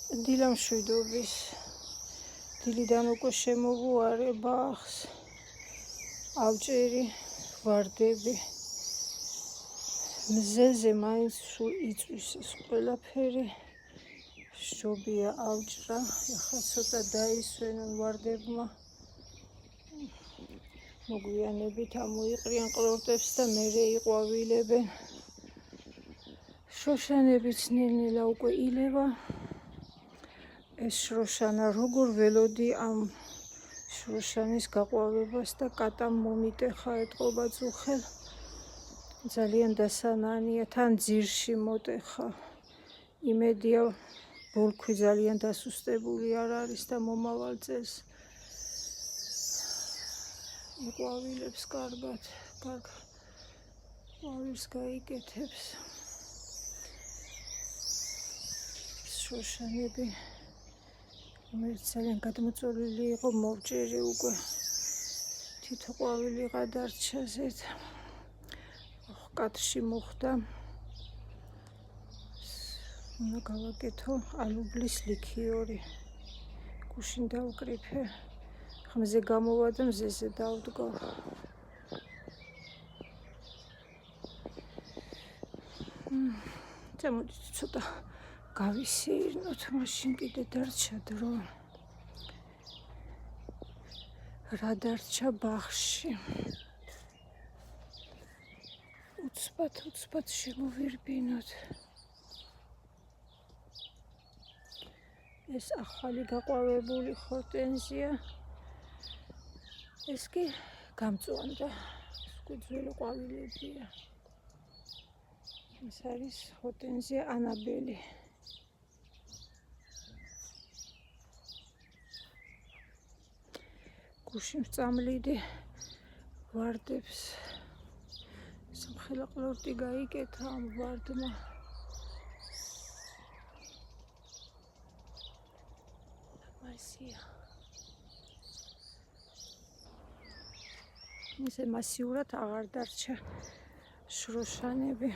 დილამშვიდობის დილიდან უკვე შემოვუარე ბაღს, ავჭერი, ვარდები. მზეზე მაინც სულ იწვის ეს ყველაფერი. შობია ავჭრა, ახლა ცოტა დაისვენონ ვარდებმა. მოგვიანებით ამოიყრიან ყლორტებს და მერე იყვავილებენ. შროშანებიც ნელ-ნელა უკვე ილევა. ეს შროშანა როგორ ველოდი ამ შროშანის გაყვავებას და კატამ მომიტეხა ეთყობა წუხელ. ძალიან დასანანია, თან ძირში მოტეხა. იმედია ბოლქვი ძალიან დასუსტებული არ არის და მომავალ წელს იყვავილებს კარგად, კარგ ყვავილს გაიკეთებს. შროშანები რომელიც ძალიან გადმოწოლილი იყო, მოვჭერი უკვე. თითო ყვავილი გადარჩა ზედ. კადრში მოხდა. უნდა გავაკეთო ალუბლის ლიქიორი. გუშინ დავკრიფე. ხმზე გამოვა და მზეზე დავდგო. წამოდით ცოტა გავისეირნოთ, მაშინ კიდე დარჩა დრო. რა დარჩა ბაღში? უცბად შემოვირბინოთ. ეს ახალი გაყვავებული ხორტენზია. ეს კი გამწვანდა. ეს უკვე ძველი ყვავილებია. ეს არის ხორტენზია ანაბელი. გუშინ ვწამლიდი ვარდებს. სამხელა ყლორტი გაიკეთა ამ ვარდმა. მასია. ისე მასიურად აღარ დარჩა შროშანები.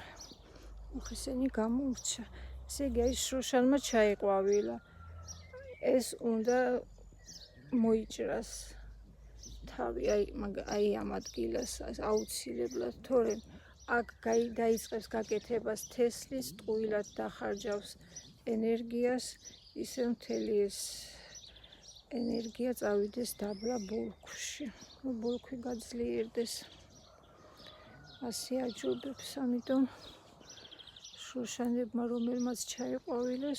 უხესენი გამორჩა. ესე იგი ეს შროშანმა ჩაიყვავილა. ეს უნდა მოიჭრას თავი, აი ამ ადგილას აუცილებლად, თორემ აქ დაიწყებს გაკეთებას თესლის, ტყუილად დახარჯავს ენერგიას, ისე მთელი ეს ენერგია წავიდეს დაბლა ბოლქვში. ბოლქვი გაძლიერდეს. ასე აჯობებს, ამიტომ შროშანებმა რომელმაც ჩაიყვავილეს